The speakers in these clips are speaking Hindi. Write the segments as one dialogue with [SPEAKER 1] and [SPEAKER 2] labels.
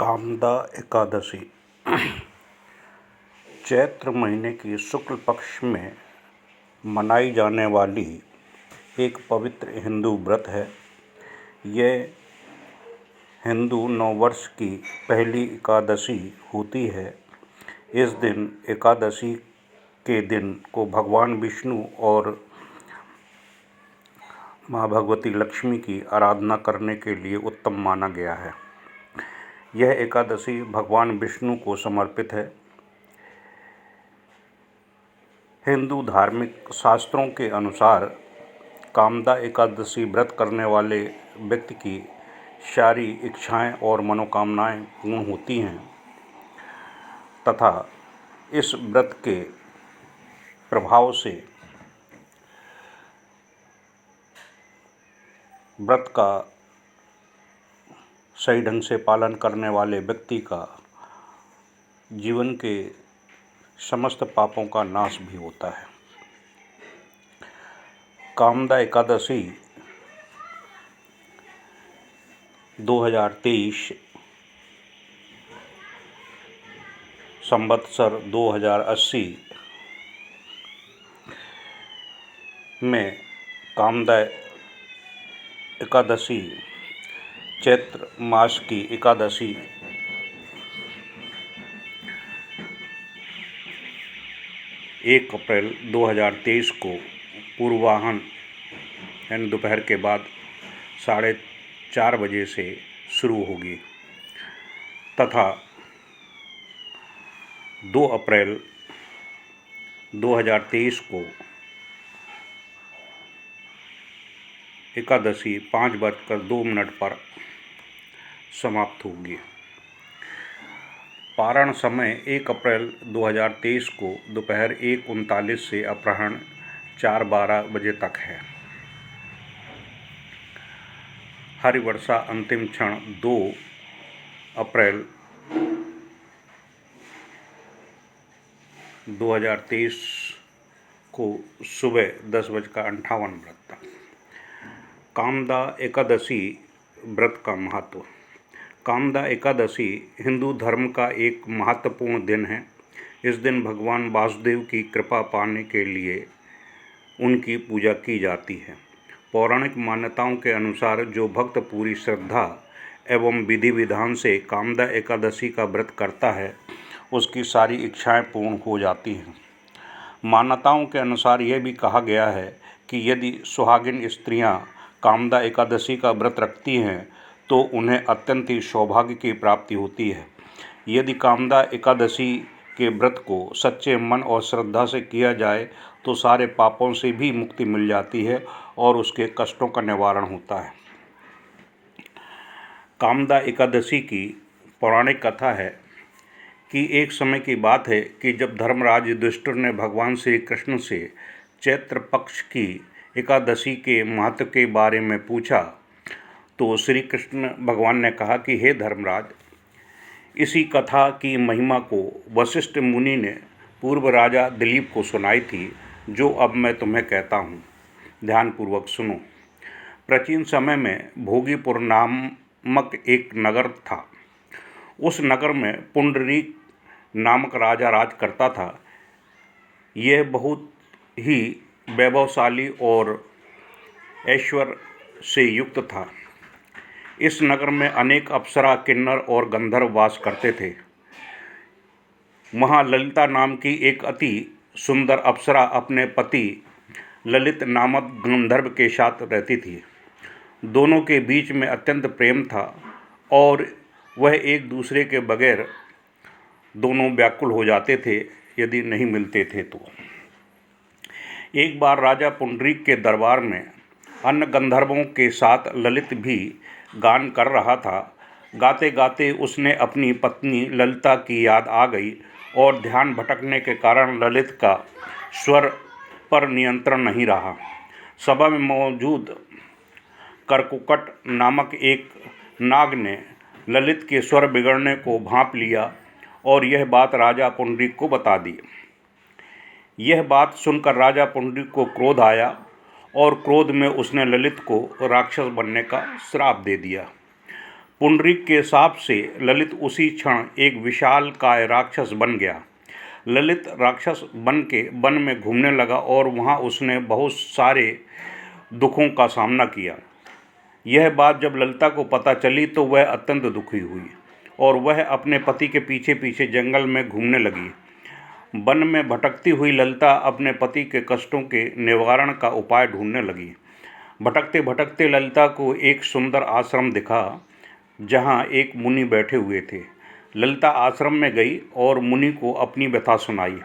[SPEAKER 1] कामदा एकादशी चैत्र महीने की शुक्ल पक्ष में मनाई जाने वाली एक पवित्र हिंदू व्रत है। यह हिंदू नववर्ष की पहली एकादशी होती है। इस दिन एकादशी के दिन को भगवान विष्णु और माँ भगवती लक्ष्मी की आराधना करने के लिए उत्तम माना गया है। यह एकादशी भगवान विष्णु को समर्पित है। हिंदू धार्मिक शास्त्रों के अनुसार कामदा एकादशी व्रत करने वाले व्यक्ति की सारी इच्छाएं और मनोकामनाएं पूर्ण होती हैं तथा इस व्रत के प्रभाव से व्रत का सही ढंग से पालन करने वाले व्यक्ति का जीवन के समस्त पापों का नाश भी होता है। कामदा एकादशी 2023 संवत्सर 2080 में कामदा एकादशी चैत्र मास की एकादशी 1 अप्रैल 2023 को पूर्वाह्न यानी दोपहर के बाद 4:30 बजे से शुरू होगी तथा 2 अप्रैल 2023 को एकादशी 5:02 पर समाप्त होगी। पारण समय 1 अप्रैल 2023 को दोपहर 1:39 से अपराह्न 4:12 बजे तक है। हरिवर्षा अंतिम क्षण 2 अप्रैल 2023 को सुबह 10:58 तक। कामदा एकादशी व्रत का महत्व। कामदा एकादशी हिंदू धर्म का एक महत्वपूर्ण दिन है। इस दिन भगवान वासुदेव की कृपा पाने के लिए उनकी पूजा की जाती है। पौराणिक मान्यताओं के अनुसार जो भक्त पूरी श्रद्धा एवं विधि विधान से कामदा एकादशी का व्रत करता है उसकी सारी इच्छाएं पूर्ण हो जाती हैं। मान्यताओं के अनुसार यह भी कहा गया है कि यदि सुहागिन स्त्रियां कामदा एकादशी का व्रत रखती हैं तो उन्हें अत्यंत ही सौभाग्य की प्राप्ति होती है। यदि कामदा एकादशी के व्रत को सच्चे मन और श्रद्धा से किया जाए तो सारे पापों से भी मुक्ति मिल जाती है और उसके कष्टों का निवारण होता है। कामदा एकादशी की पौराणिक कथा है कि एक समय की बात है कि जब धर्मराज युधिष्ठिर ने भगवान श्री कृष्ण से चैत्र पक्ष की एकादशी के महत्व के बारे में पूछा तो श्री कृष्ण भगवान ने कहा कि हे धर्मराज, इसी कथा की महिमा को वशिष्ठ मुनि ने पूर्व राजा दिलीप को सुनाई थी, जो अब मैं तुम्हें कहता हूँ। ध्यानपूर्वक सुनो। प्राचीन समय में भोगीपुर नामक एक नगर था। उस नगर में पुंडरीक नामक राजा राज करता था। यह बहुत ही वैभवशाली और ऐश्वर्य से युक्त था। इस नगर में अनेक अप्सरा, किन्नर और गंधर्व वास करते थे। वहाँ ललिता नाम की एक अति सुंदर अप्सरा अपने पति ललित नामक गंधर्व के साथ रहती थी। दोनों के बीच में अत्यंत प्रेम था और वह एक दूसरे के बगैर दोनों व्याकुल हो जाते थे यदि नहीं मिलते थे तो। एक बार राजा पुंडरीक के दरबार में अन्य गंधर्वों के साथ ललित भी गान कर रहा था। गाते गाते उसने अपनी पत्नी ललिता की याद आ गई और ध्यान भटकने के कारण ललित का स्वर पर नियंत्रण नहीं रहा। सभा में मौजूद करकुकट नामक एक नाग ने ललित के स्वर बिगड़ने को भांप लिया और यह बात राजा पुंडरीक को बता दी। यह बात सुनकर राजा पुंडरीक को क्रोध आया और क्रोध में उसने ललित को राक्षस बनने का श्राप दे दिया। पुंडरीक के शाप से ललित उसी क्षण एक विशाल काय राक्षस बन गया। ललित राक्षस बन के वन में घूमने लगा और वहाँ उसने बहुत सारे दुखों का सामना किया। यह बात जब ललिता को पता चली तो वह अत्यंत दुखी हुई और वह अपने पति के पीछे पीछे जंगल में घूमने लगी। वन में भटकती हुई ललिता अपने पति के कष्टों के निवारण का उपाय ढूंढने लगी। भटकते भटकते ललिता को एक सुंदर आश्रम दिखा जहाँ एक मुनि बैठे हुए थे। ललिता आश्रम में गई और मुनि को अपनी व्यथा सुनाई।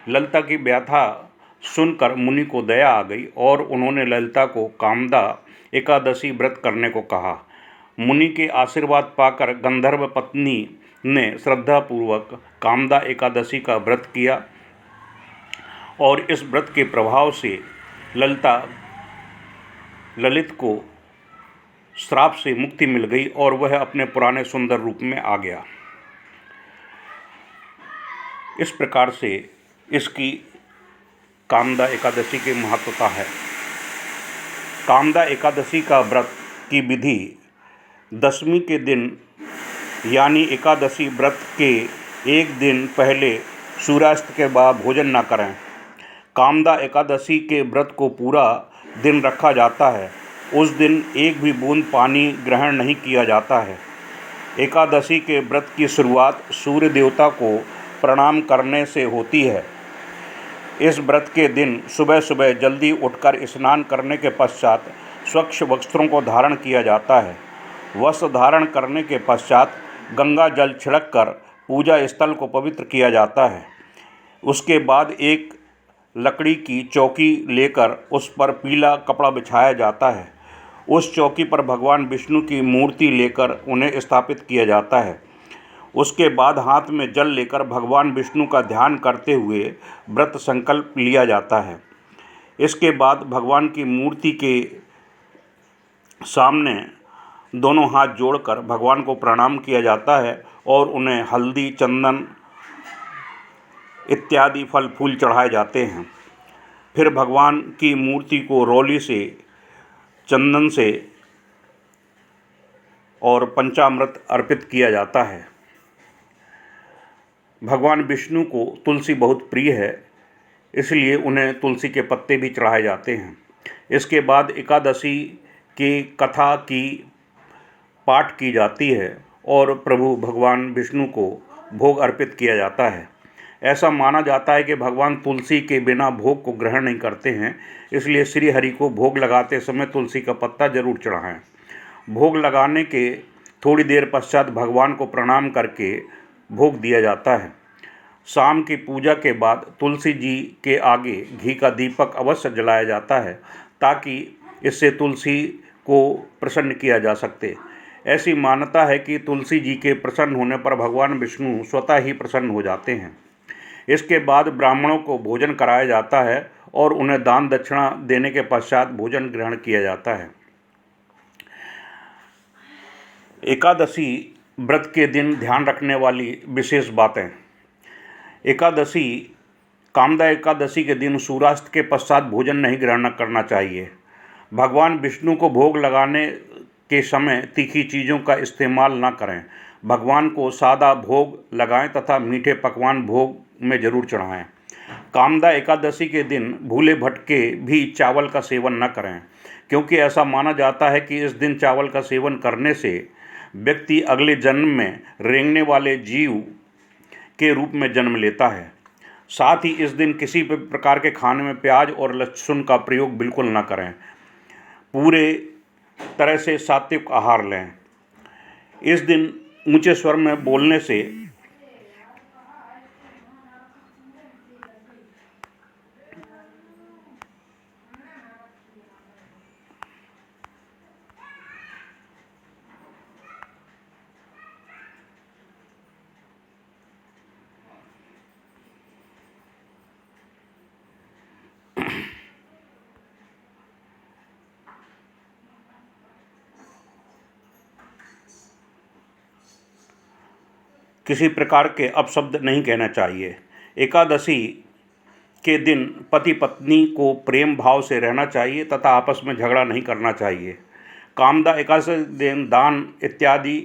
[SPEAKER 1] ललिता की व्यथा सुनकर मुनि को दया आ गई और उन्होंने ललिता को कामदा एकादशी व्रत करने को कहा। मुनि के आशीर्वाद पाकर गंधर्व पत्नी ने श्रद्धापूर्वक कामदा एकादशी का व्रत किया और इस व्रत के प्रभाव से ललित को श्राप से मुक्ति मिल गई और वह अपने पुराने सुंदर रूप में आ गया। इस प्रकार से इसकी कामदा एकादशी की महत्वता है। कामदा एकादशी का व्रत की विधि दशमी के दिन यानी एकादशी व्रत के एक दिन पहले सूर्यास्त के बाद भोजन न करें। कामदा एकादशी के व्रत को पूरा दिन रखा जाता है। उस दिन एक भी बूंद पानी ग्रहण नहीं किया जाता है। एकादशी के व्रत की शुरुआत सूर्य देवता को प्रणाम करने से होती है। इस व्रत के दिन सुबह सुबह जल्दी उठकर स्नान करने के पश्चात स्वच्छ वस्त्रों को धारण किया जाता है। वस्त्र धारण करने के पश्चात गंगा जल छिड़ककर पूजा स्थल को पवित्र किया जाता है। उसके बाद एक लकड़ी की चौकी लेकर उस पर पीला कपड़ा बिछाया जाता है। उस चौकी पर भगवान विष्णु की मूर्ति लेकर उन्हें स्थापित किया जाता है। उसके बाद हाथ में जल लेकर भगवान विष्णु का ध्यान करते हुए व्रत संकल्प लिया जाता है। इसके बाद भगवान की मूर्ति के सामने दोनों हाथ जोड़कर भगवान को प्रणाम किया जाता है और उन्हें हल्दी, चंदन इत्यादि फल फूल चढ़ाए जाते हैं। फिर भगवान की मूर्ति को रोली से, चंदन से और पंचामृत अर्पित किया जाता है। भगवान विष्णु को तुलसी बहुत प्रिय है, इसलिए उन्हें तुलसी के पत्ते भी चढ़ाए जाते हैं। इसके बाद एकादशी की कथा की पाठ की जाती है और प्रभु भगवान विष्णु को भोग अर्पित किया जाता है। ऐसा माना जाता है कि भगवान तुलसी के बिना भोग को ग्रहण नहीं करते हैं, इसलिए श्री हरि को भोग लगाते समय तुलसी का पत्ता जरूर चढ़ाएं। भोग लगाने के थोड़ी देर पश्चात भगवान को प्रणाम करके भोग दिया जाता है। शाम की पूजा के बाद तुलसी जी के आगे घी का दीपक अवश्य जलाया जाता है ताकि इससे तुलसी को प्रसन्न किया जा सके। ऐसी मान्यता है कि तुलसी जी के प्रसन्न होने पर भगवान विष्णु स्वतः ही प्रसन्न हो जाते हैं। इसके बाद ब्राह्मणों को भोजन कराया जाता है और उन्हें दान दक्षिणा देने के पश्चात भोजन ग्रहण किया जाता है। एकादशी व्रत के दिन ध्यान रखने वाली विशेष बातें। एकादशी कामदा एकादशी के दिन सूर्यास्त के पश्चात भोजन नहीं ग्रहण करना चाहिए। भगवान विष्णु को भोग लगाने के समय तीखी चीज़ों का इस्तेमाल न करें। भगवान को सादा भोग लगाएं तथा मीठे पकवान भोग में जरूर चढ़ाएं। कामदा एकादशी के दिन भूले भटके भी चावल का सेवन न करें, क्योंकि ऐसा माना जाता है कि इस दिन चावल का सेवन करने से व्यक्ति अगले जन्म में रेंगने वाले जीव के रूप में जन्म लेता है। साथ ही इस दिन किसी भी प्रकार के खाने में प्याज और लहसुन का प्रयोग बिल्कुल न करें। पूरे तरह से सात्विक आहार लें। इस दिन ऊंचे स्वर में बोलने से किसी प्रकार के अपशब्द नहीं कहना चाहिए। एकादशी के दिन पति पत्नी को प्रेम भाव से रहना चाहिए तथा आपस में झगड़ा नहीं करना चाहिए। कामदा एकादशी दिन दान इत्यादि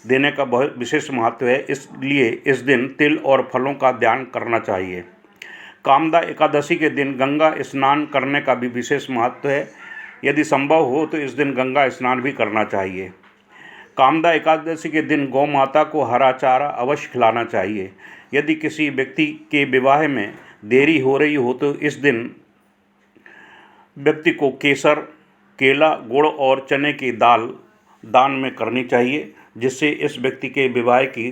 [SPEAKER 1] देने का बहुत विशेष महत्व है, इसलिए इस दिन तिल और फलों का दान करना चाहिए। कामदा एकादशी के दिन गंगा स्नान करने का भी विशेष महत्व है। यदि संभव हो तो इस दिन गंगा स्नान भी करना चाहिए। कामदा एकादशी के दिन गौ माता को हरा चारा अवश्य खिलाना चाहिए। यदि किसी व्यक्ति के विवाह में देरी हो रही हो तो इस दिन व्यक्ति को केसर, केला, गुड़ और चने की दाल दान में करनी चाहिए, जिससे इस व्यक्ति के विवाह की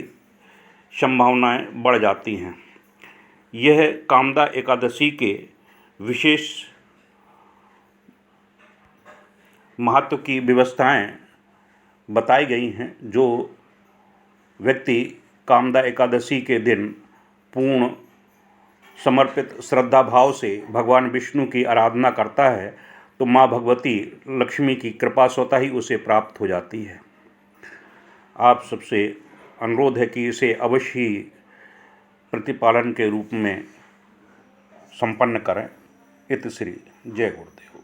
[SPEAKER 1] संभावनाएं बढ़ जाती हैं। यह कामदा एकादशी के विशेष महत्व की व्यवस्थाएं बताई गई हैं। जो व्यक्ति कामदा एकादशी के दिन पूर्ण समर्पित श्रद्धा भाव से भगवान विष्णु की आराधना करता है तो माँ भगवती लक्ष्मी की कृपा स्वतः ही उसे प्राप्त हो जाती है। आप सबसे अनुरोध है कि इसे अवश्य ही प्रतिपालन के रूप में संपन्न करें। इति श्री जय गुरुदेव।